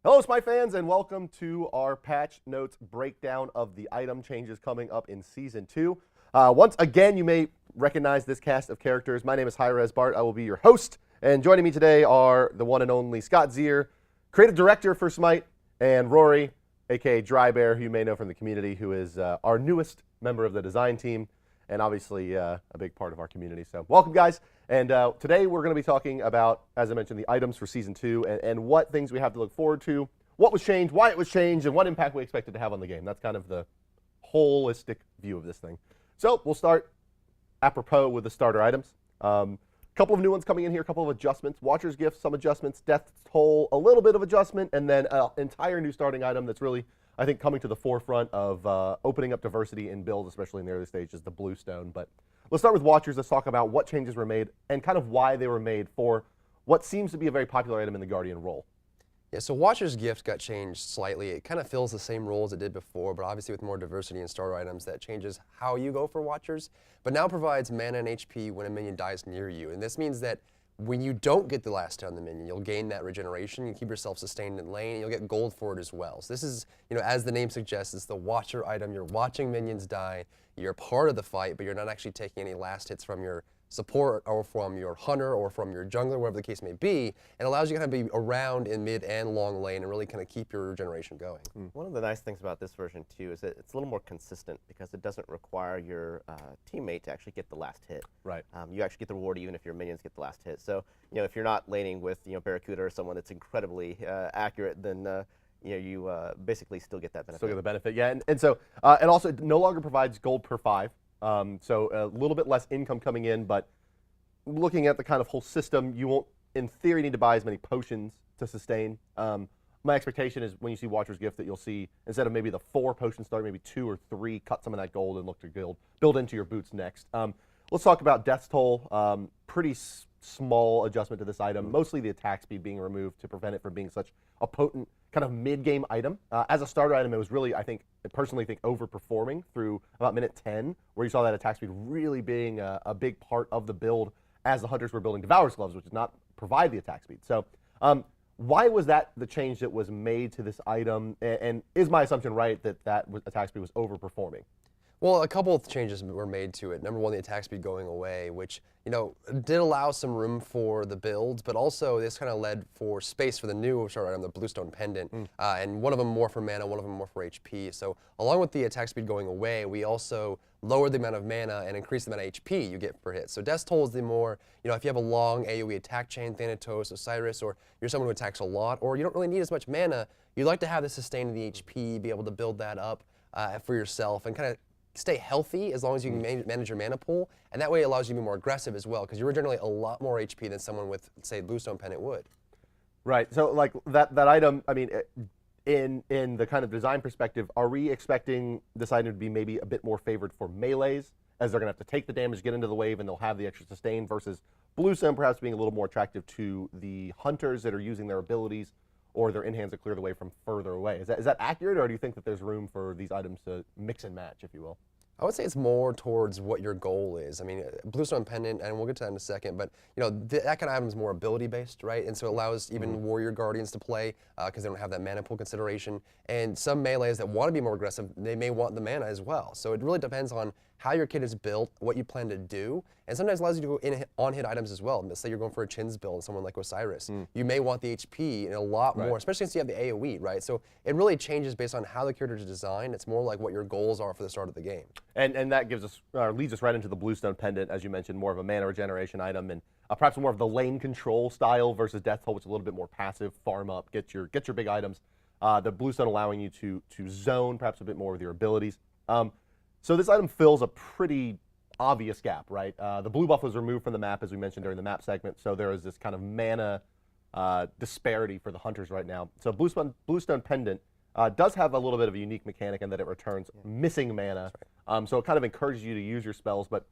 Hello, SMITE fans, and welcome to our patch notes breakdown of the item changes coming up in Season 2. Once again, you may recognize this cast of characters. My name is Hi-Rez Bart. I will be your host, and joining me today are the one and only Scott Zier, creative director for SMITE, and Rory, aka Dry Bear, who you may know from the community, who is our newest member of the design team, and obviously a big part of our community. So welcome, guys. And today we're going to be talking about, as I mentioned, the items for Season 2 and what things we have to look forward to, what was changed, why it was changed, and what impact we expect it to have on the game. That's kind of the holistic view of this thing. So we'll start apropos with the starter items. A couple of new ones coming in here, a couple of adjustments. Watcher's Gift, some adjustments. Death Toll, a little bit of adjustment. And then an entire new starting item that's really, I think, coming to the forefront of opening up diversity in builds, especially in the early stages, the Bluestone. But let's start with Watchers. Let's talk about what changes were made and kind of why they were made for what seems to be a very popular item in the Guardian role. Yeah, so Watcher's Gift got changed slightly. It kind of fills the same role as it did before, but obviously with more diversity in starter items, that changes how you go for Watchers, but now provides mana and HP when a minion dies near you. And this means that when you don't get the last hit on the minion, you'll gain that regeneration, you keep yourself sustained in lane, and you'll get gold for it as well. So this is, as the name suggests, it's the Watcher item. You're watching minions die, you're part of the fight, but you're not actually taking any last hits from your support or from your hunter or from your jungler, whatever the case may be. It allows you to kind of be around in mid and long lane and really kind of keep your regeneration going. One of the nice things about this version too is that it's a little more consistent because it doesn't require your teammate to actually get the last hit. Right. You actually get the reward even if your minions get the last hit. So if you're not laning with Barracuda or someone that's incredibly accurate, then you basically still get that benefit. Still get the benefit, yeah. And so it also no longer provides gold per 5. So a little bit less income coming in, but looking at the kind of whole system, you won't, in theory, need to buy as many potions to sustain. My expectation is when you see Watcher's Gift that you'll see, instead of maybe the 4 potions start, maybe 2 or 3, cut some of that gold and look to build into your boots next. Let's talk about Death Toll. Pretty small adjustment to this item, mostly the attack speed being removed to prevent it from being such a potent kind of mid-game item. As a starter item, it was really, I personally think, overperforming through about minute 10, where you saw that attack speed really being a big part of the build as the hunters were building Devourer's Gloves, which does not provide the attack speed. So why was that the change that was made to this item? And is my assumption right that attack speed was overperforming? Well, a couple of changes were made to it. Number one, the attack speed going away, which did allow some room for the builds, but also this kind of led for space for the new starter item, the Bluestone Pendant, and one of them more for mana, one of them more for HP. So along with the attack speed going away, we also lowered the amount of mana and increased the amount of HP you get per hit. So Death Toll is the more, if you have a long AoE attack chain, Thanatos, Osiris, or you're someone who attacks a lot, or you don't really need as much mana, you'd like to have the sustain of the HP, be able to build that up for yourself and kind of stay healthy as long as you can manage your mana pool, and that way it allows you to be more aggressive as well, because you're generally a lot more HP than someone with, say, Bluestone Pendant would. Right. So like that item, I mean, in the kind of design perspective, are we expecting this item to be maybe a bit more favored for melees, as they're going to have to take the damage, get into the wave, and they'll have the extra sustain, versus Bluestone perhaps being a little more attractive to the hunters that are using their abilities or their in-hands to clear the way from further away? Is that accurate, or do you think that there's room for these items to mix and match, if you will? I would say it's more towards what your goal is. I mean, Bluestone Pendant, and we'll get to that in a second, but that kind of item is more ability-based, right? And so it allows even Warrior Guardians to play because they don't have that mana pool consideration. And some melees that want to be more aggressive, they may want the mana as well. So it really depends on how your kit is built, what you plan to do, and sometimes allows you to go in on-hit items as well. Let's say you're going for a Chins build, someone like Osiris. You may want the HP and a lot more, especially since you have the AoE, right? So it really changes based on how the character is designed. It's more like what your goals are for the start of the game. And that gives us, leads us right into the Bluestone Pendant, as you mentioned, more of a mana regeneration item, and perhaps more of the lane control style versus Death Toll, which is a little bit more passive, farm up, get your big items. The Bluestone allowing you to zone perhaps a bit more with your abilities. So this item fills a pretty obvious gap, right? The blue buff was removed from the map, as we mentioned during the map segment, so there is this kind of mana disparity for the hunters right now. So Bluestone Pendant does have a little bit of a unique mechanic in that it returns missing mana. So it kind of encourages you to use your spells. But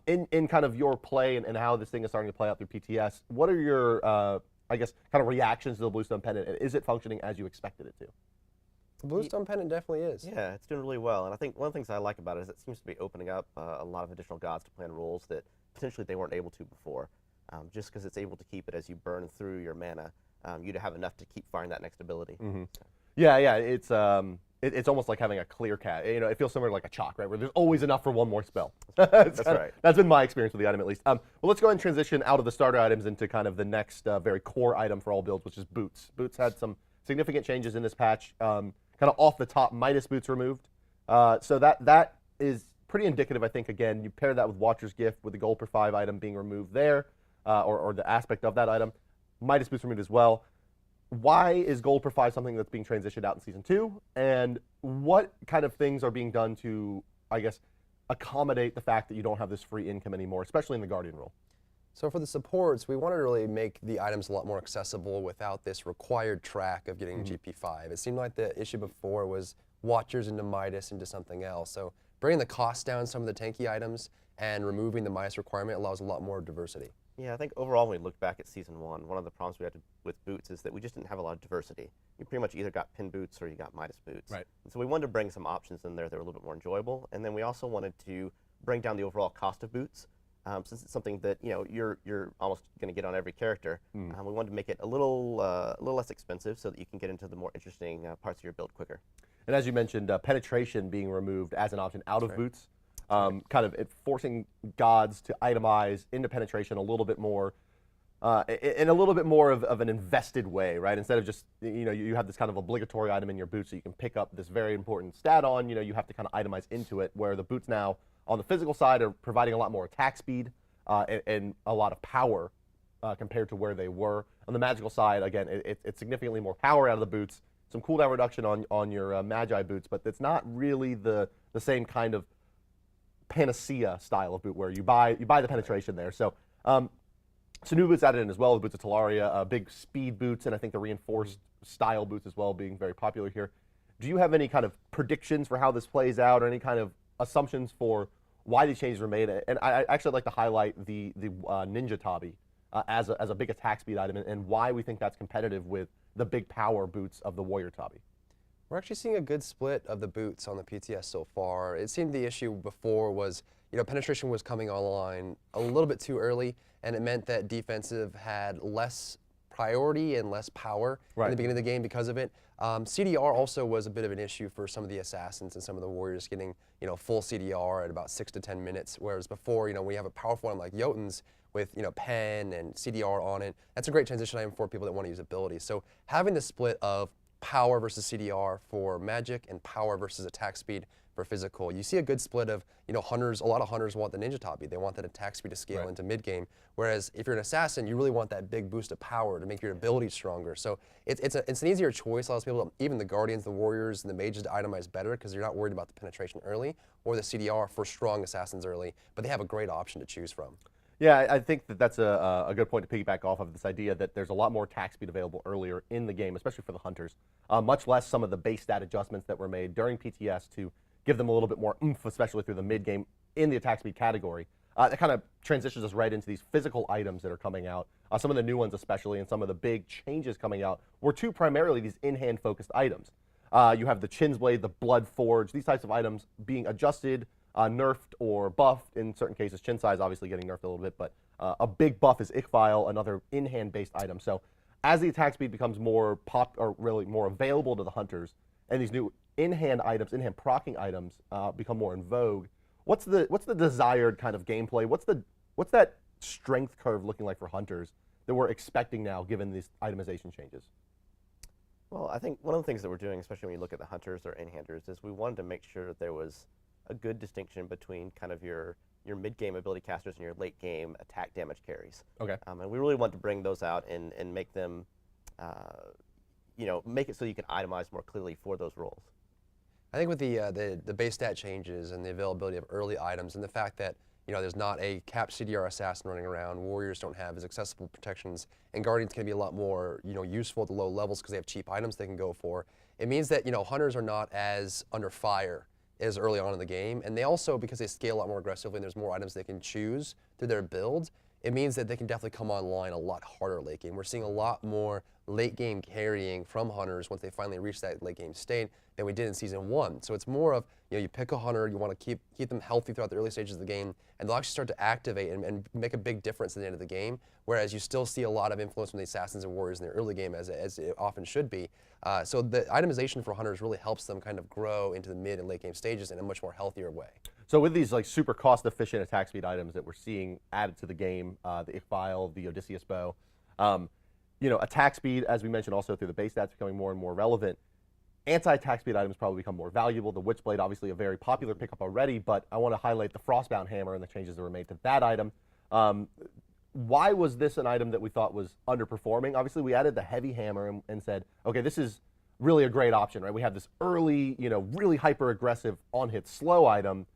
in kind of your play and how this thing is starting to play out through PTS, what are your, I guess, kind of reactions to the Bluestone Pendant? And is it functioning as you expected it to? The Bluestone Pendant definitely is. Yeah, it's doing really well. And I think one of the things I like about it is it seems to be opening up a lot of additional gods to plan roles that potentially they weren't able to before. Just because it's able to keep it as you burn through your mana. you to have enough to keep firing that next ability. Yeah, it's almost like having a clear cat. You know, it feels similar to like a chalk, right, where there's always enough for one more spell. That's right. That's been my experience with the item, at least. Well, let's go ahead and transition out of the starter items into kind of the next very core item for all builds, which is boots. Boots had some significant changes in this patch. Kind of off the top, Midas boots removed. So that is pretty indicative, I think. Again, you pair that with Watcher's Gift with the gold per 5 item being removed there, or the aspect of that item. Midas boots removed as well. Why is gold per 5 something that's being transitioned out in Season 2? And what kind of things are being done to, I guess, accommodate the fact that you don't have this free income anymore, especially in the Guardian role? So for the supports, we want to really make the items a lot more accessible without this required track of getting GP5. It seemed like the issue before was Watchers into Midas into something else. So bringing the cost down some of the tanky items and removing the Midas requirement allows a lot more diversity. Yeah, I think overall when we look back at Season 1, one of the problems we had with boots is that we just didn't have a lot of diversity. You pretty much either got pin boots or you got Midas boots. Right. And so we wanted to bring some options in there that were a little bit more enjoyable, and then we also wanted to bring down the overall cost of boots. Since it's something that you're almost going to get on every character, we wanted to make it a little less expensive so that you can get into the more interesting parts of your build quicker. And as you mentioned, penetration being removed as an option out of boots, kind of forcing gods to itemize into penetration a little bit more, in a little bit more of an invested way, right? Instead of just, you have this kind of obligatory item in your boots so you can pick up this very important stat on, you have to kind of itemize into it, where the boots now on the physical side are providing a lot more attack speed and a lot of power compared to where they were. On the magical side, again, it's significantly more power out of the boots, some cooldown reduction on your Magi boots, but it's not really the same kind of panacea style of boot where you buy the penetration there. So new boots added in as well, the boots of Talaria, big speed boots, and I think the reinforced style boots as well being very popular here. Do you have any kind of predictions for how this plays out, or any kind of assumptions for why these changes were made? And I actually like to highlight the Ninja Tabi as a big attack speed item, and why we think that's competitive with the big power boots of the Warrior Tabi. We're actually seeing a good split of the boots on the PTS so far. It seemed the issue before was, penetration was coming online a little bit too early, and it meant that defensive had less priority and less power in the beginning of the game because of it. CDR also was a bit of an issue for some of the assassins and some of the warriors getting, full CDR at about 6 to 10 minutes, whereas before, we have a powerful one like Jotun's with, pen and CDR on it. That's a great transition item for people that want to use abilities. So having the split of power versus CDR for magic and power versus attack speed for physical, you see a good split of, hunters. A lot of hunters want the Ninja Tabi. They want that attack speed to scale into mid game. Whereas if you're an assassin, you really want that big boost of power to make your abilities stronger. So it's an easier choice. Allows people, even the Guardians, the Warriors, and the Mages to itemize better because you're not worried about the penetration early or the CDR for strong assassins early. But they have a great option to choose from. Yeah, I think that's a good point to piggyback off of, this idea that there's a lot more attack speed available earlier in the game, especially for the hunters. Much less some of the base stat adjustments that were made during PTS to give them a little bit more oomph, especially through the mid game in the attack speed category. That kind of transitions us right into these physical items that are coming out. Some of the new ones especially, and some of the big changes coming out were primarily these in-hand focused items. You have the Chin's Blade, the Blood Forge, these types of items being adjusted, nerfed or buffed in certain cases. Chin size obviously getting nerfed a little bit, but a big buff is Ichvile, another in-hand based item. So as the attack speed becomes more really more available to the hunters, and these new in-hand items, in-hand proccing items become more in vogue, what's the desired kind of gameplay? What's that strength curve looking like for hunters that we're expecting now, given these itemization changes? Well, I think one of the things that we're doing, especially when you look at the hunters or in-handers, is we wanted to make sure that there was a good distinction between kind of your mid-game ability casters and your late-game attack damage carries. Okay. And we really want to bring those out and make them, make it so you can itemize more clearly for those roles. I think with the base stat changes and the availability of early items and the fact that there's not a capped CDR assassin running around, warriors don't have as accessible protections, and guardians can be a lot more useful at the low levels because they have cheap items they can go for. It means that hunters are not as under fire as early on in the game, and they also, because they scale a lot more aggressively and there's more items they can choose through their build, it means that they can definitely come online a lot harder late game. We're seeing a lot more late game carrying from hunters once they finally reach that late game state than we did in season 1. So it's more of, you pick a hunter, you want to keep them healthy throughout the early stages of the game, and they'll actually start to activate and make a big difference at the end of the game, whereas you still see a lot of influence from the assassins and warriors in the early game, as it often should be. So the itemization for hunters really helps them kind of grow into the mid and late game stages in a much more healthier way. So with these like super cost-efficient attack speed items that we're seeing added to the game, the Ichvile, the Odysseus bow, attack speed, as we mentioned, also through the base stats becoming more and more relevant. Anti-attack speed items probably become more valuable. The Witchblade, obviously a very popular pickup already, but I want to highlight the Frostbound Hammer and the changes that were made to that item. Why was this an item that we thought was underperforming? Obviously, we added the Heavy Hammer and said, okay, this is really a great option, right? We have this early, really hyper-aggressive on-hit slow item,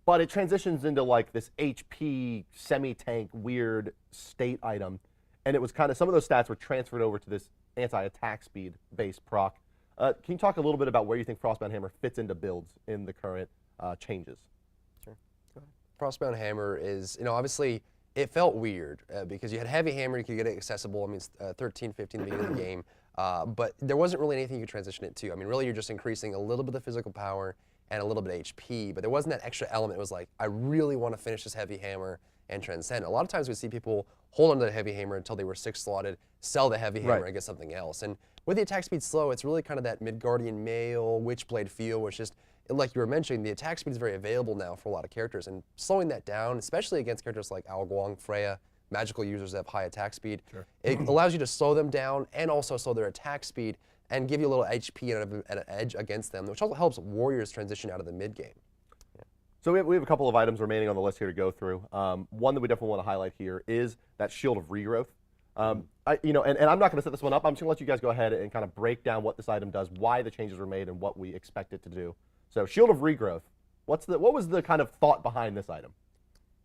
but it transitions into like this HP semi-tank weird state item, and it was kind of, some of those stats were transferred over to this anti-attack speed based proc. Can you talk a little bit about where you think Frostbound Hammer fits into builds in the current changes? Sure. Go ahead. Frostbound Hammer is, obviously it felt weird because you had Heavy Hammer, you could get it accessible. I mean, it's 13, 15 at the beginning of the game, but there wasn't really anything you could transition it to. I mean, really you're just increasing a little bit of physical power and a little bit of HP, but there wasn't that extra element. It was like, I really want to finish this Heavy Hammer and transcend. A lot of times we see people hold on to the Heavy Hammer until they were 6 slotted, sell the Heavy Hammer and get something else. And with the attack speed slow, it's really kind of that Midgardian Mail, Witchblade feel, which just, like you were mentioning, the attack speed is very available now for a lot of characters, and slowing that down, especially against characters like Ao Guang, Freya, magical users that have high attack speed, it allows you to slow them down and also slow their attack speed and give you a little HP and an edge against them, which also helps warriors transition out of the mid game. So we have a couple of items remaining on the list here to go through. One that we definitely want to highlight here is that Shield of Regrowth. And I'm not going to set this one up. I'm just going to let you guys go ahead and kind of break down what this item does, why the changes were made, and what we expect it to do. So Shield of Regrowth, what was the kind of thought behind this item?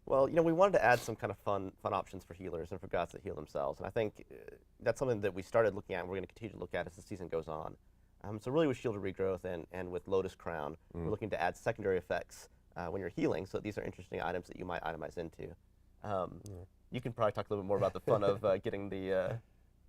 Well, we wanted to add some kind of fun options for healers and for gods that heal themselves. And I think that's something that we started looking at and we're going to continue to look at as the season goes on. So really with Shield of Regrowth and with Lotus Crown, we're looking to add secondary effects when you're healing. So these are interesting items that you might itemize into. You can probably talk a little bit more about the fun of getting the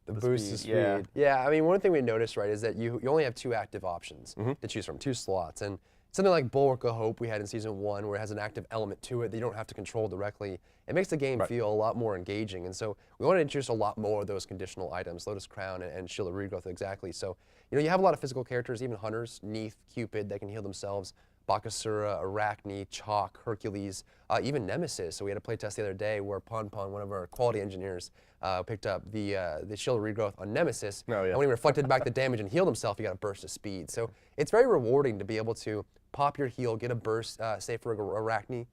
boost of speed. Yeah, I mean, one thing we noticed, right, is that you only have 2 active options to choose from, 2 slots. And something like Bulwark of Hope we had in Season 1, where it has an active element to it that you don't have to control directly, it makes the game feel a lot more engaging. And so we want to introduce a lot more of those conditional items, Lotus Crown and Shield of Regrowth exactly. So, you have a lot of physical characters, even hunters, Neith, Cupid, that can heal themselves, Bakasura, Arachne, Chalk, Hercules, even Nemesis. So we had a playtest the other day where Pon, one of our quality engineers, picked up the Shield of Regrowth on Nemesis, and when he reflected back the damage and healed himself, he got a burst of speed. So it's very rewarding to be able to pop your heal, get a burst, say for Arachne,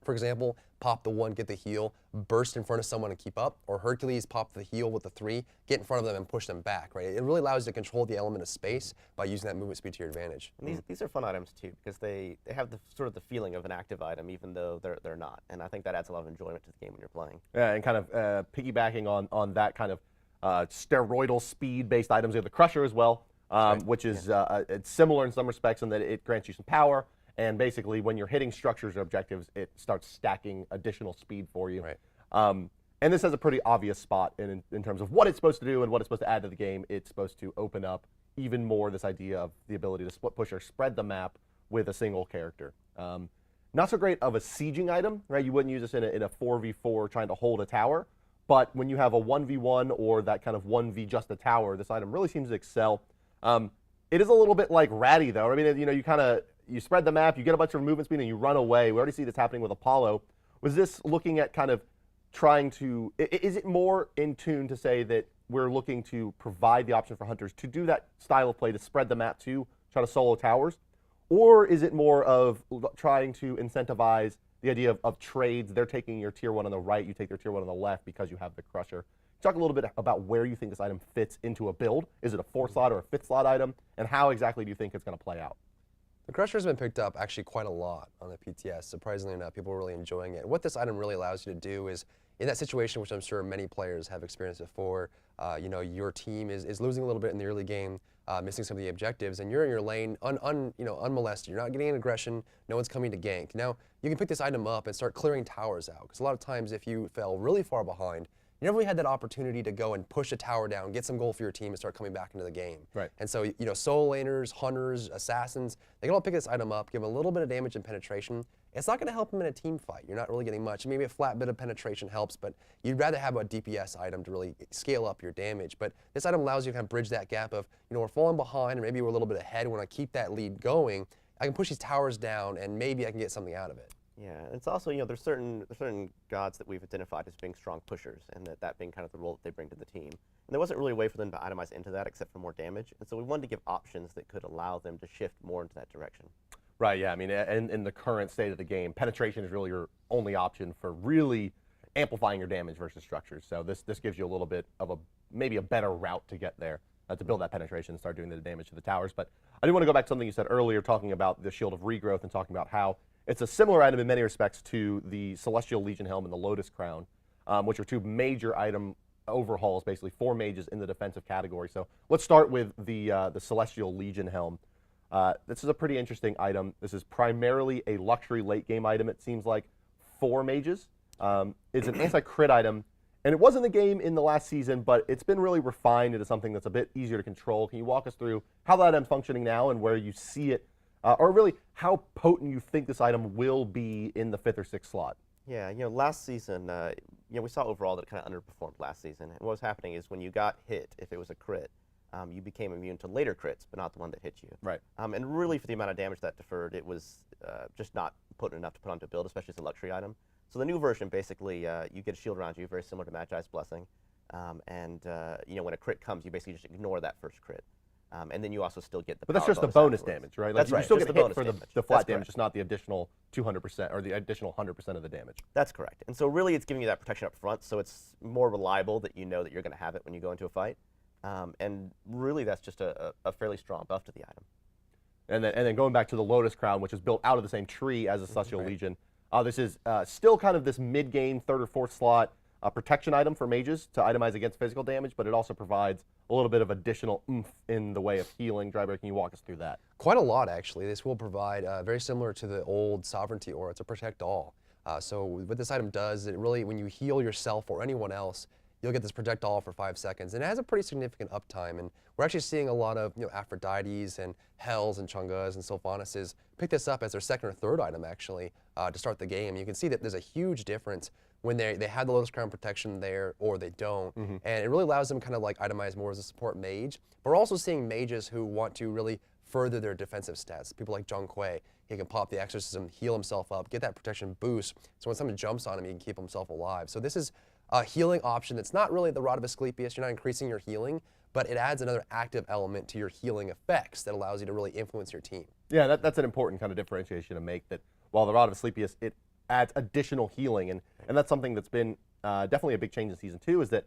for example, pop the 1, get the heal, burst in front of someone and keep up, or Hercules, pop the heal with the 3, get in front of them and push them back, right? It really allows you to control the element of space by using that movement speed to your advantage. And these are fun items too, because they have the sort of the feeling of an active item, even though they're not. And I think that adds a lot of enjoyment to the game when you're playing. Yeah, and kind of piggybacking on that kind of steroidal speed-based items, we have the Crusher as well, which is it's similar in some respects in that it grants you some power. And basically, when you're hitting structures or objectives, it starts stacking additional speed for you. Right. And this has a pretty obvious spot in terms of what it's supposed to do and what it's supposed to add to the game. It's supposed to open up even more this idea of the ability to split push or spread the map with a single character. Not so great of a sieging item, right? You wouldn't use this in a 4v4 trying to hold a tower. But when you have a 1v1 or that kind of 1v just a tower, this item really seems to excel. It is a little bit like Ratty, though. I mean, you spread the map, you get a bunch of movement speed, and you run away. We already see this happening with Apollo. Was this looking at kind of trying to, is it more in tune to say that we're looking to provide the option for hunters to do that style of play, to spread the map to try to solo towers? Or is it more of trying to incentivize the idea of trades? They're taking your tier 1 on the right, you take their tier 1 on the left because you have the Crusher. Talk a little bit about where you think this item fits into a build. Is it a 4 slot or a 5th slot item? And how exactly do you think it's going to play out? The Crusher's been picked up actually quite a lot on the PTS. Surprisingly enough, people are really enjoying it. What this item really allows you to do is, in that situation, which I'm sure many players have experienced before, your team is losing a little bit in the early game, missing some of the objectives, and you're in your lane unmolested. You're not getting an aggression. No one's coming to gank. Now, you can pick this item up and start clearing towers out, because a lot of times if you fell really far behind, you never really had that opportunity to go and push a tower down, get some gold for your team, and start coming back into the game. Right. And so, solo laners, hunters, assassins, they can all pick this item up, give them a little bit of damage and penetration. It's not going to help them in a team fight. You're not really getting much. Maybe a flat bit of penetration helps, but you'd rather have a DPS item to really scale up your damage. But this item allows you to kind of bridge that gap of, we're falling behind, and maybe we're a little bit ahead. When I keep that lead going, I can push these towers down, and maybe I can get something out of it. Yeah, it's also, there's certain gods that we've identified as being strong pushers, and that being kind of the role that they bring to the team. And there wasn't really a way for them to itemize into that except for more damage, and so we wanted to give options that could allow them to shift more into that direction. Right, yeah, I mean, in the current state of the game, penetration is really your only option for really amplifying your damage versus structures. So this gives you a little bit of maybe a better route to get there, to build that penetration and start doing the damage to the towers. But I do want to go back to something you said earlier, talking about the Shield of Regrowth and talking about how it's a similar item in many respects to the Celestial Legion Helm and the Lotus Crown, which are two major item overhauls, basically for mages in the defensive category. So let's start with the Celestial Legion Helm. This is a pretty interesting item. This is primarily a luxury late game item, it seems like, for mages. It's an anti-crit item, and it was in the game in the last season, but it's been really refined into something that's a bit easier to control. Can you walk us through how that item's functioning now and where you see it, or really how potent you think this item will be in the 5th or 6th slot? Yeah, last season, we saw overall that it kind of underperformed last season. And what was happening is when you got hit, if it was a crit, you became immune to later crits, but not the one that hit you. Right. And really, for the amount of damage that deferred, it was just not potent enough to put onto a build, especially as a luxury item. So the new version, basically, you get a shield around you, very similar to Magi's Blessing. When a crit comes, you basically just ignore that first crit. And then you also still get the But that's power just the bonus bonus afterwards. damage, right? Like That's right. You still just get the hit bonus for damage. the flat That's damage, correct. just not the additional 200% or the additional 100% of the damage. That's correct. And so really, it's giving you that protection up front, so it's more reliable that you know that you're going to have it when you go into a fight. And really, that's just a fairly strong buff to the item. And then going back to the Lotus Crown, which is built out of the same tree as the Celestial right. Legion. This is still kind of this mid-game 3rd or 4th slot protection item for mages to itemize against physical damage, but it also provides a little bit of additional oomph in the way of healing. Drybear, can you walk us through that? Quite a lot, actually. This will provide, very similar to the old Sovereignty Aura, to protect all. So what this item does, it really, when you heal yourself or anyone else, you'll get this protect all for 5 seconds, and it has a pretty significant uptime. And we're actually seeing a lot of Aphrodites and Hells and Chungas and Sylvanas pick this up as their 2nd or 3rd item, actually, to start the game. You can see that there's a huge difference when they have the Lotus Crown protection there or they don't, and it really allows them kind of like itemize more as a support mage. But we're also seeing mages who want to really further their defensive stats. People like Zhong Kui, he can pop the Exorcism, heal himself up, get that protection boost, so when someone jumps on him, he can keep himself alive. So this is a healing option that's not really the Rod of Asclepius. You're not increasing your healing, but it adds another active element to your healing effects that allows you to really influence your team. Yeah, that's an important kind of differentiation to make, that while the Rod of Asclepius, it adds additional healing, and that's something that's been definitely a big change in Season 2, is that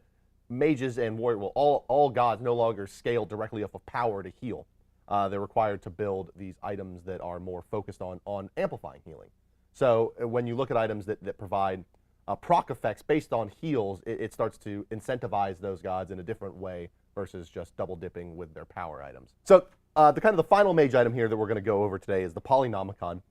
mages and warrior, all gods no longer scale directly off of power to heal. They're required to build these items that are more focused on amplifying healing. So when you look at items that provide proc effects based on heals, it starts to incentivize those gods in a different way versus just double dipping with their power items. So the final mage item here that we're going to go over today is the Polynomicon.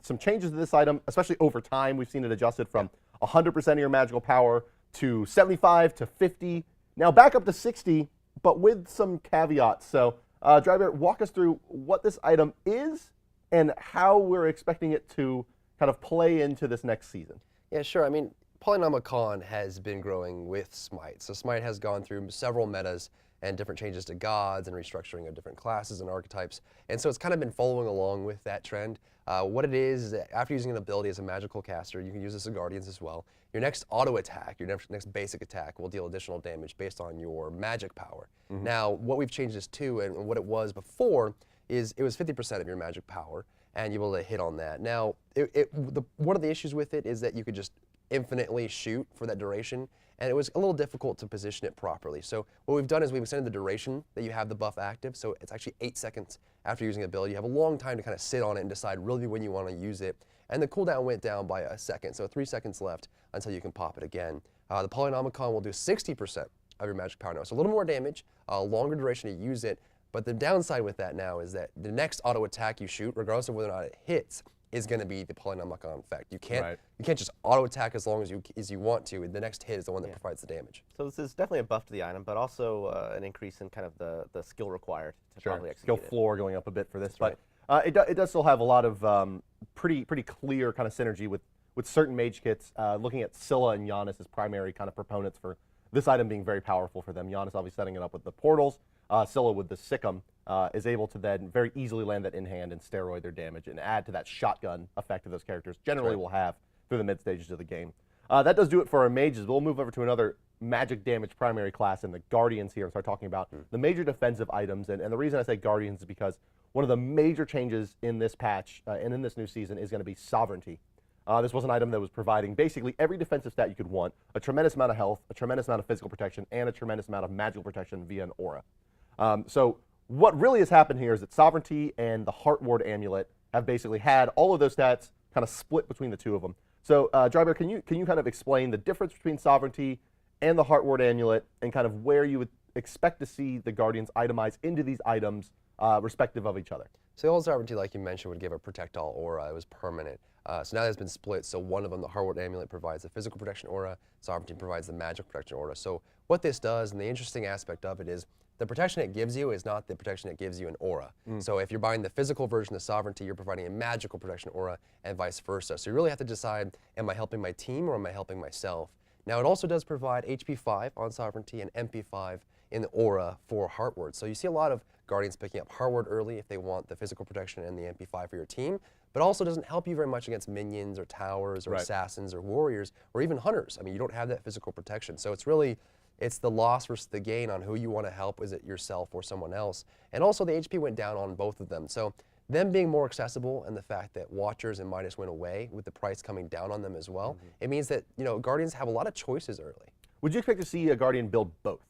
Some changes to this item, especially over time. We've seen it adjusted from 100% of your magical power to 75 to 50, now back up to 60, but with some caveats. So Drybear, walk us through what this item is and how we're expecting it to kind of play into this next season. Yeah, sure. I mean, Polynomicon has been growing with SMITE. So SMITE has gone through several metas and different changes to gods and restructuring of different classes and archetypes. And so it's kind of been following along with that trend. What it is that after using an ability as a magical caster, you can use this as Guardians as well. Your next auto attack, your next basic attack will deal additional damage based on your magic power. Now, what we've changed this to, and what it was before, is it was 50% of your magic power, and you're able to hit on that. Now, one of the issues with it is that you could just infinitely shoot for that duration, and it was a little difficult to position it properly. So what we've done is we've extended the duration that you have the buff active, so it's actually 8 seconds after using a build. You have a long time to kind of sit on it and decide really when you want to use it. And the cooldown went down by a second, so 3 seconds left until you can pop it again. The Polynomicon will do 60% of your magic power now, so a little more damage, a longer duration to use it. But the downside with that now is that the next auto attack you shoot, regardless of whether or not it hits, is going to be the Polynomicon effect. You can't just auto attack as long as you want to. The next hit is the one that provides the damage. So this is definitely a buff to the item, but also an increase in kind of the skill required to properly execute Skill it. floor going up a bit for this, That's but it does still have a lot of pretty clear kind of synergy with certain mage kits. Looking at Scylla and Giannis as primary kind of proponents for this item being very powerful for them. Giannis obviously setting it up with the portals. Scylla with the Sikkim is able to then very easily land that in hand and steroid their damage and add to that shotgun effect that those characters generally will have through the mid stages of the game. That does do it for our mages. We'll move over to another magic damage primary class in the Guardians here and start talking about the major defensive items. And the reason I say Guardians is because one of the major changes in this patch and in this new season is going to be Sovereignty. This was an item that was providing basically every defensive stat you could want, a tremendous amount of health, a tremendous amount of physical protection, and a tremendous amount of magical protection via an aura. So what really has happened here is that Sovereignty and the Heart Ward Amulet have basically had all of those stats kind of split between the two of them. So Drybear, can you kind of explain the difference between Sovereignty and the Heart Ward Amulet and kind of where you would expect to see the Guardians itemize into these items respective of each other? So the old Sovereignty, like you mentioned, would give a Protect All aura. It was permanent. So now that's been split. So one of them, the Heart Ward Amulet, provides the physical protection aura. Sovereignty provides the magic protection aura. So what this does, and the interesting aspect of it is, the protection it gives you is not the protection it gives you an aura. So if you're buying the physical version of Sovereignty, you're providing a magical protection aura and vice versa. So you really have to decide, am I helping my team or am I helping myself? Now it also does provide HP 5 on Sovereignty and MP 5 in the aura for Heart Ward. So you see a lot of Guardians picking up Heart Ward early if they want the physical protection and the MP 5 for your team, but also doesn't help you very much against minions or towers or assassins or warriors or even hunters. I mean, you don't have that physical protection. So it's really, it's the loss versus the gain on who you want to help. Is it yourself or someone else? And also the HP went down on both of them. So them being more accessible and the fact that Watchers and Midas went away with the price coming down on them as well, it means that, you know, Guardians have a lot of choices early. Would you expect to see a Guardian build both?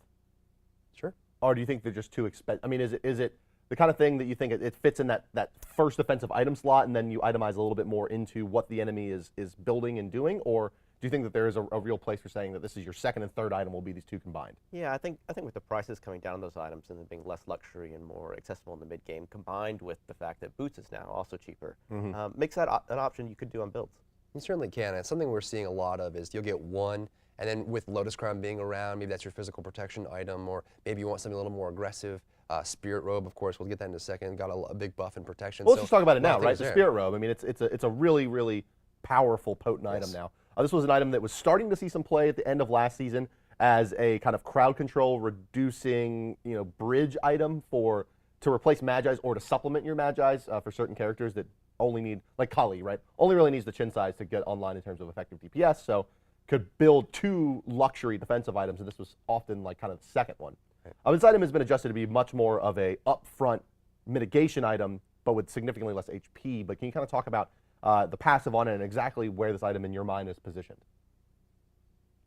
Sure. Or do you think they're just too expensive? I mean, is it the kind of thing that you think it fits in that first defensive item slot and then you itemize a little bit more into what the enemy is building and doing? Or do you think that there is a real place for saying that this is your second and third item will be these two combined? Yeah, I think with the prices coming down on those items and them being less luxury and more accessible in the mid game, combined with the fact that Boots is now also cheaper, makes that an option you could do on builds. You certainly can. And something we're seeing a lot of is you'll get one, and then with Lotus Crown being around, maybe that's your physical protection item, or maybe you want something a little more aggressive. Spirit Robe, of course, we'll get that in a second. Got a big buff in protection. Well, let's just talk about it now, right? The Spirit Robe. I mean, it's a really powerful, potent item now. This was an item that was starting to see some play at the end of last season as a kind of crowd control, reducing, bridge item to replace Magi's or to supplement your Magi's for certain characters that only need, like Kali, right? Only really needs the chin size to get online in terms of effective DPS. So could build two luxury defensive items, and this was often like kind of the second one. This item has been adjusted to be much more of a upfront mitigation item, but with significantly less HP. But can you kind of talk about the passive on it and exactly where this item in your mind is positioned?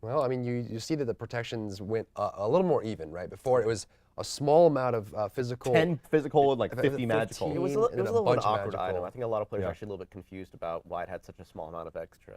Well, I mean, you see that the protections went a little more even, right? Before it was a small amount of physical. 10 physical and like 50 15, magical. It was a and little bit of an awkward magical. item. I think a lot of players are actually a little bit confused about why it had such a small amount of extra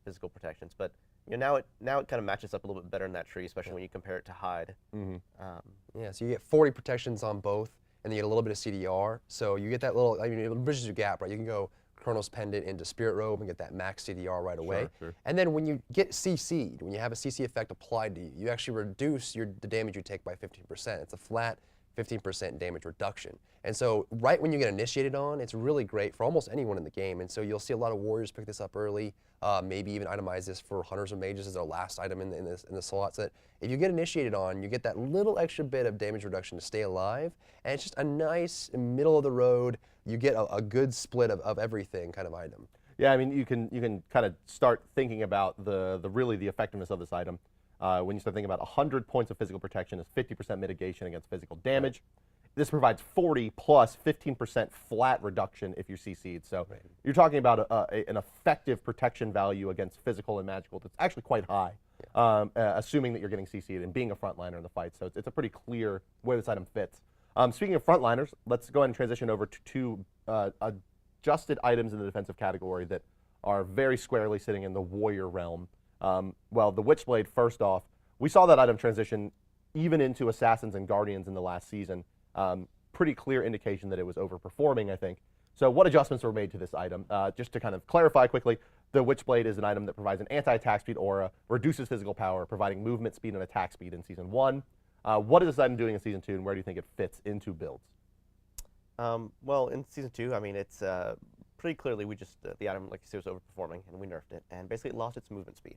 physical protections. But now it kind of matches up a little bit better in that tree, especially when you compare it to Hyde. Yeah, so you get 40 protections on both, and you get a little bit of CDR. So you get that little, I mean, it bridges your gap, right? You can go Chronos Pendant into Spirit Robe and get that max CDR right away. Sure. And then when you get CC'd, when you have a CC effect applied to you, you actually reduce the damage you take by 15%. It's a flat 15% damage reduction. And so right when you get initiated on, it's really great for almost anyone in the game. And so you'll see a lot of warriors pick this up early, maybe even itemize this for hunters or mages as their last item in the slot. So that if you get initiated on, you get that little extra bit of damage reduction to stay alive. And it's just a nice middle of the road, you get a good split of everything kind of item. Yeah, I mean, you can kind of start thinking about the effectiveness of this item. When you start thinking about 100 points of physical protection is 50% mitigation against physical damage. this provides 40 plus 15% flat reduction if you're CC'd. So you're talking about an effective protection value against physical and magical that's actually quite high, assuming that you're getting CC'd and being a frontliner in the fight. So it's a pretty clear where this item fits. Speaking of frontliners, let's go ahead and transition over to two adjusted items in the defensive category that are very squarely sitting in the warrior realm. Well, the Witchblade, first off, we saw that item transition even into Assassins and Guardians in the last season. Pretty clear indication that it was overperforming, I think. So what adjustments were made to this item? Just to kind of clarify quickly, the Witchblade is an item that provides an anti-attack speed aura, reduces physical power, providing movement speed and attack speed in Season 1. What is this item doing in Season 2, and where do you think it fits into builds? Well, in Season 2, I mean, it's pretty clearly the item, like you said, was overperforming, and we nerfed it, and basically it lost its movement speed.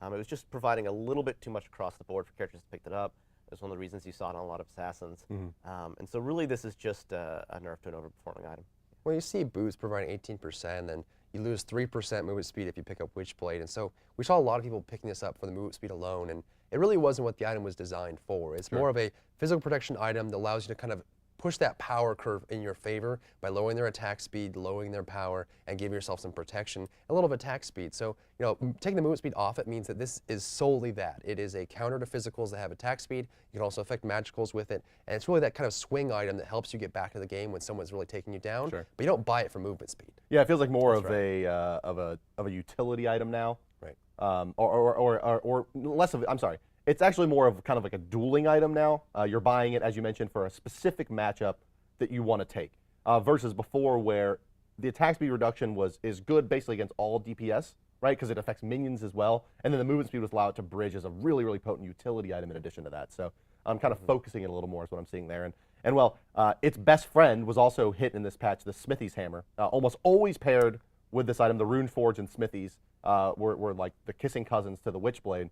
It was just providing a little bit too much across the board for characters that picked it up. That's one of the reasons you saw it on a lot of Assassins. And so really this is just a nerf to an overperforming item. Well, you see boots providing 18%, then you lose 3% movement speed if you pick up Witchblade. And so we saw a lot of people picking this up for the movement speed alone, and it really wasn't what the item was designed for. It's more of a physical protection item that allows you to kind of push that power curve in your favor by lowering their attack speed, lowering their power, and giving yourself some protection, a little bit of attack speed. So, you know, taking the movement speed off it means that this is solely that. It is a counter to physicals that have attack speed. You can also affect magicals with it, and it's really that kind of swing item that helps you get back to the game when someone's really taking you down. But you don't buy it for movement speed. Yeah, it feels like more of a utility item now. Right. Or less of, I'm sorry. It's actually more of kind of like a dueling item now. You're buying it, as you mentioned, for a specific matchup that you want to take, versus before where the attack speed reduction is good basically against all DPS, right? Because it affects minions as well, and then the movement speed was allowed to bridge as a really, really potent utility item in addition to that. So I'm kind of focusing it a little more is what I'm seeing there. And well, its best friend was also hit in this patch, the Smithy's Hammer, almost always paired with this item. The Runeforge and Smithy's were like the kissing cousins to the Witchblade.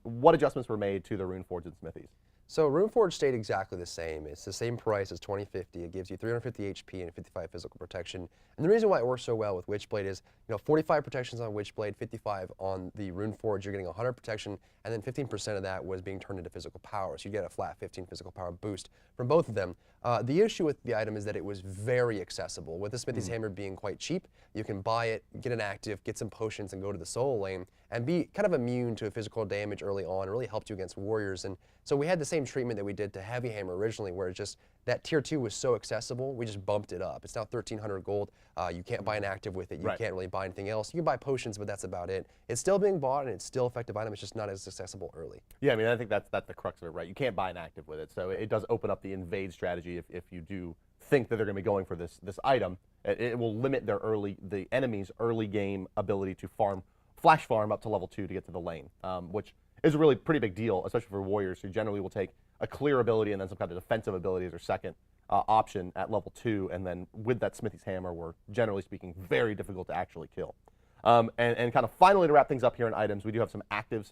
What adjustments were made to the Runeforge and Smithies? So Runeforge stayed exactly the same. It's the same price as 2050. It gives you 350 HP and 55 physical protection. And the reason why it works so well with Witchblade is, 45 protections on Witchblade, 55 on the Runeforge. You're getting 100 protection, and then 15% of that was being turned into physical power. So you get a flat 15 physical power boost from both of them. The issue with the item is that it was very accessible. With the Smithy's Hammer being quite cheap, you can buy it, get an active, get some potions, and go to the solo lane, and be kind of immune to physical damage early on. It really helped you against warriors. And so we had the same treatment that we did to Heavy Hammer originally, where it just that tier 2 was so accessible, we just bumped it up. It's now 1,300 gold. You can't buy an active with it. You can't really buy anything else. You can buy potions, but that's about it. It's still being bought, and it's still an effective item. It's just not as accessible early. Yeah, I mean, I think that's the crux of it, right? You can't buy an active with it, so it does open up the invade strategy if you do think that they're going to be going for this item. It will limit the enemy's early game ability to flash farm up to level 2 to get to the lane, which is a really pretty big deal, especially for warriors who generally will take a clear ability and then some kind of defensive ability as their second option at level 2, and then with that Smithy's Hammer, we're generally speaking very difficult to actually kill. And kind of finally to wrap things up here in items, we do have some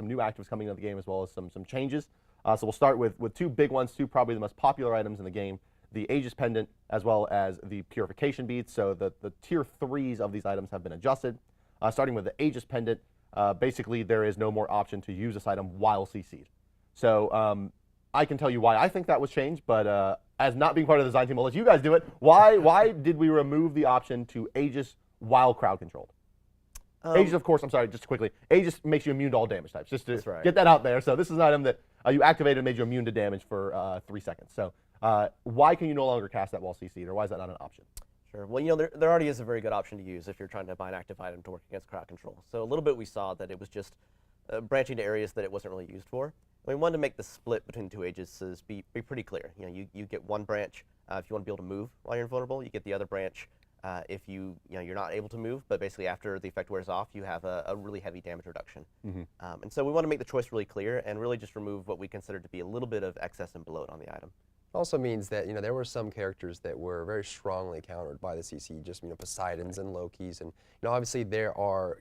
new actives coming into the game as well as some changes. So we'll start with two big ones, two probably the most popular items in the game, the Aegis Pendant as well as the Purification Beads. So the tier 3s of these items have been adjusted. Starting with the Aegis Pendant, basically there is no more option to use this item while CC'd. So I can tell you why I think that was changed, but as not being part of the design team, I'll let you guys do it. Why did we remove the option to Aegis while crowd controlled? Aegis, of course, I'm sorry, just quickly, Aegis makes you immune to all damage types, just to get that out there. So this is an item that you activated and made you immune to damage for 3 seconds. So why can you no longer cast that while CC'd, or why is that not an option? Sure. Well, there already is a very good option to use if you're trying to buy an active item to work against crowd control. So a little bit we saw that it was just branching to areas that it wasn't really used for. We wanted to make the split between the two Aegises be pretty clear. You get one branch if you want to be able to move while you're invulnerable. You get the other branch if you're not able to move, but basically after the effect wears off, you have a really heavy damage reduction. And so we want to make the choice really clear and really just remove what we consider to be a little bit of excess and bloat on the item. It also means that there were some characters that were very strongly countered by the CC, just Poseidons and Lokis, and obviously there are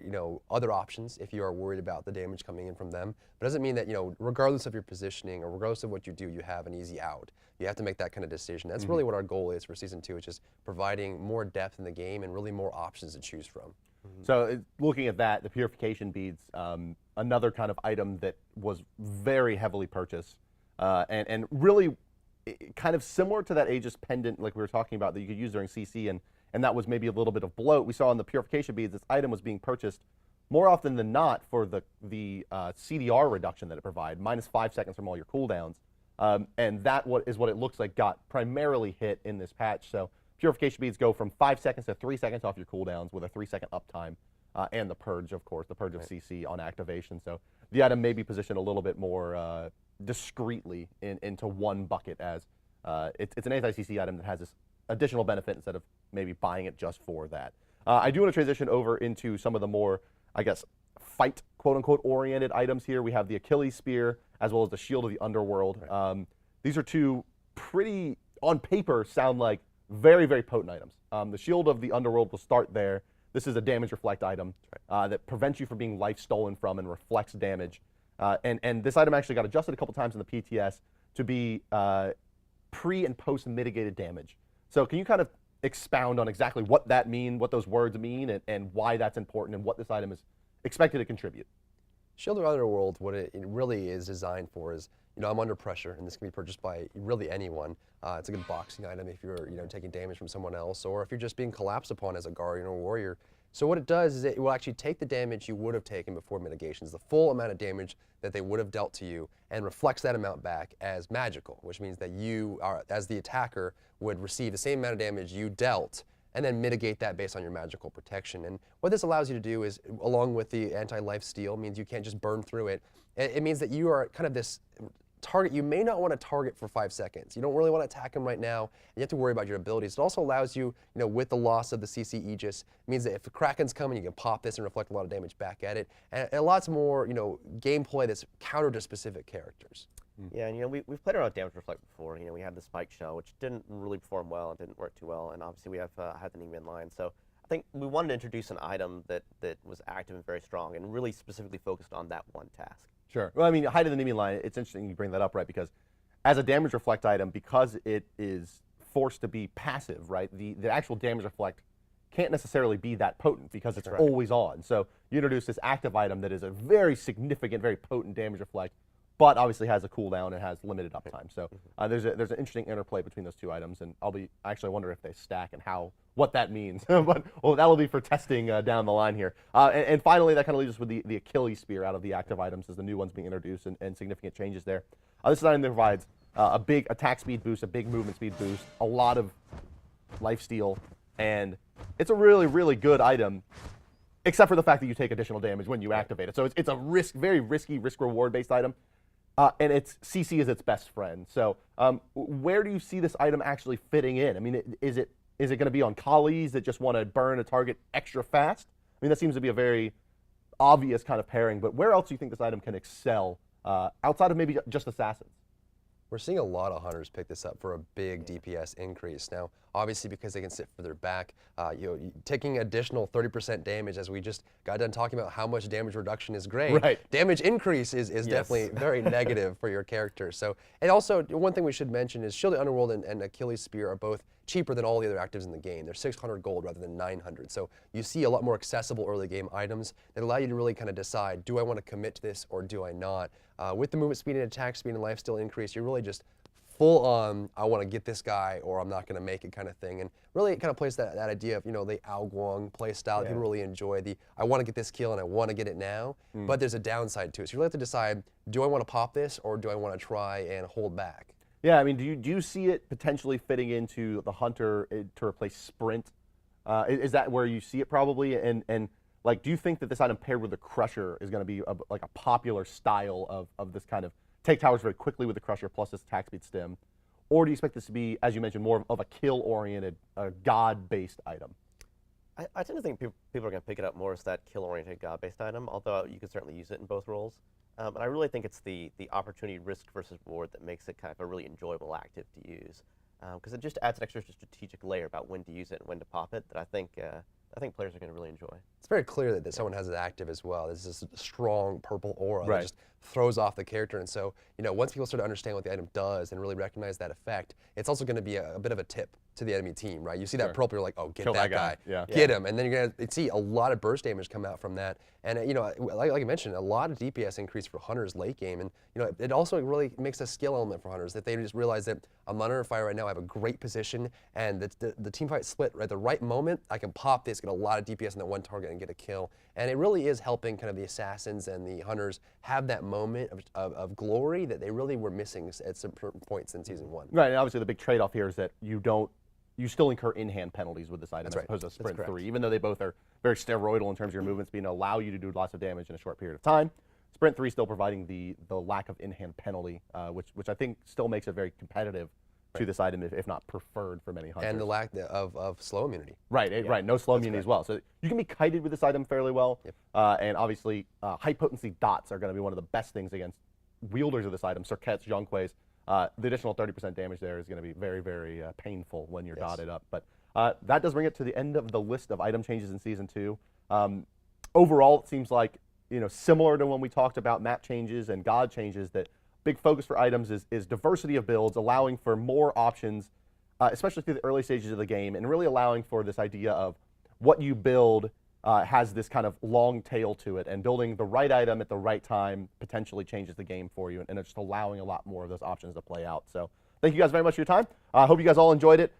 other options if you are worried about the damage coming in from them. But it doesn't mean that regardless of your positioning or regardless of what you do, you have an easy out. You have to make that kind of decision. That's really what our goal is for Season 2, which is providing more depth in the game and really more options to choose from. So looking at that, the Purification Beads, another kind of item that was very heavily purchased, and really kind of similar to that Aegis pendant like we were talking about that you could use during CC, and that was maybe a little bit of bloat. We saw in the purification beads this item was being purchased more often than not for the CDR reduction that it provided, -5 seconds from all your cooldowns. And that is what it looks like got primarily hit in this patch. So purification beads go from 5 seconds to 3 seconds off your cooldowns with a 3-second uptime, and the purge, of course, the purge of CC on activation. So the item may be positioned a little bit more discreetly into one bucket, as it's an anti-CC item that has this additional benefit instead of maybe buying it just for that. I do want to transition over into some of the more, I guess, fight, quote-unquote, oriented items here. We have the Achilles Spear as well as the Shield of the Underworld. Right. These are two pretty, on paper, sound like very, very potent items. The Shield of the Underworld will start there. This is a damage reflect item that prevents you from being life stolen from and reflects damage. And this item actually got adjusted a couple times in the PTS to be pre and post mitigated damage. So can you kind of expound on exactly what that means, what those words mean, and why that's important, and what this item is expected to contribute? Shield of the Underworld, what it really is designed for is, I'm under pressure, and this can be purchased by really anyone. It's a good boxing item if you're, taking damage from someone else, or if you're just being collapsed upon as a guardian or warrior. So what it does is it will actually take the damage you would have taken before mitigations, the full amount of damage that they would have dealt to you, and reflects that amount back as magical, which means that you, as the attacker, would receive the same amount of damage you dealt, and then mitigate that based on your magical protection. And what this allows you to do is, along with the anti-life steal, means you can't just burn through it. It means that you are kind of this target you may not want to target for 5 seconds. You don't really want to attack him right now, and you have to worry about your abilities. It also allows you, with the loss of the CC Aegis, it means that if the Kraken's coming, you can pop this and reflect a lot of damage back at it. And a lot more, gameplay that's counter to specific characters. Yeah, and we've played around with damage reflect before. We had the spike shell, which didn't really perform well and didn't work too well, and obviously we have had the Nemean line. So I think we wanted to introduce an item that was active and very strong, and really specifically focused on that one task. Sure. Well, I mean, Height of the Nemean line, it's interesting you bring that up, right? Because as a damage reflect item, because it is forced to be passive, right? The actual damage reflect can't necessarily be that potent because it's always on. So you introduce this active item that is a very significant, very potent damage reflect, but obviously has a cooldown and has limited uptime. So there's an interesting interplay between those two items, and I wonder if they stack and what that means. But that'll be for testing down the line here. And finally, that kind of leaves us with the Achilles Spear out of the active items as the new ones being introduced, and significant changes there. This is an item that provides a big attack speed boost, a big movement speed boost, a lot of lifesteal, and it's a really, really good item, except for the fact that you take additional damage when you activate it. So it's a very risky risk-reward based item. And CC is its best friend. So where do you see this item actually fitting in? I mean, is it going to be on Kali's that just want to burn a target extra fast? I mean, that seems to be a very obvious kind of pairing, but where else do you think this item can excel outside of maybe just Assassins? We're seeing a lot of hunters pick this up for a big DPS increase. Now, obviously because they can sit further back, taking additional 30% damage, as we just got done talking about how much damage reduction is great. Right. Damage increase is definitely very negative for your character. So, and also, one thing we should mention is Shield of the Underworld and Achilles Spear are both cheaper than all the other actives in the game. They're 600 gold rather than 900. So you see a lot more accessible early game items that allow you to really kind of decide, do I want to commit to this or do I not? With the movement speed and attack speed and lifesteal increase, you're really just full on, I want to get this guy or I'm not going to make it kind of thing. And really it kind of plays that idea of, the Ao Guang play style. People really enjoy I want to get this kill and I want to get it now, but there's a downside to it. So you really have to decide, do I want to pop this or do I want to try and hold back? Yeah, I mean, do you see it potentially fitting into the Hunter to replace Sprint? Is that where you see it probably? And like, do you think that this item paired with the Crusher is going to be like a popular style of this kind of take towers very quickly with the Crusher plus this attack speed stim? Or do you expect this to be, as you mentioned, more of a kill-oriented, god-based item? I tend to think people are going to pick it up more as that kill-oriented god-based item, although you can certainly use it in both roles. But I really think it's the opportunity risk versus reward that makes it kind of a really enjoyable active to use, because it just adds an extra strategic layer about when to use it and when to pop it that I think players are going to really enjoy. It's very clear that someone has it active as well. There's this strong purple aura that just throws off the character, and so once people start to understand what the item does and really recognize that effect, it's also going to be a bit of a tip to the enemy team, right? You see that Sure. purple, you're like, oh, get Kill that that guy. guy, Yeah. get him, and then you're gonna see a lot of burst damage come out from that. And you know, like I mentioned, a lot of DPS increase for hunters late game, and you know, it also really makes a skill element for hunters that they just realize that I'm under fire right now. I have a great position, and the team fight split right at the right moment. I can pop this, get a lot of DPS on that one target, and get a kill. And it really is helping kind of the assassins and the hunters have that moment of glory that they really were missing at some points in season 1. Right, and obviously the big trade-off here is that you still incur in-hand penalties with this item That's as right. opposed to Sprint correct. 3, even though they both are very steroidal in terms of your movement speed and allow you to do lots of damage in a short period of time. Sprint 3 still providing the lack of in-hand penalty, which I think still makes it very competitive to this item, if not preferred for many hunters. And the lack of slow immunity. Right, right. No slow immunity as well. So you can be kited with this item fairly well. Yep. And obviously, high potency dots are going to be one of the best things against wielders of this item, Cirquets, Jonquays. The additional 30% damage there is going to be very, very painful when you're dotted up. But that does bring it to the end of the list of item changes in Season 2. Overall, it seems like, you know, similar to when we talked about map changes and god changes, that big focus for items is diversity of builds, allowing for more options, especially through the early stages of the game, and really allowing for this idea of what you build has this kind of long tail to it, and building the right item at the right time potentially changes the game for you, and it's just allowing a lot more of those options to play out. So thank you guys very much for your time. I hope you guys all enjoyed it.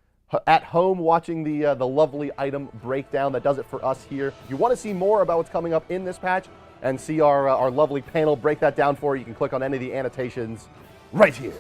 At home watching the lovely item breakdown, that does it for us here. If you want to see more about what's coming up in this patch and see our lovely panel break that down for you, you can click on any of the annotations right here.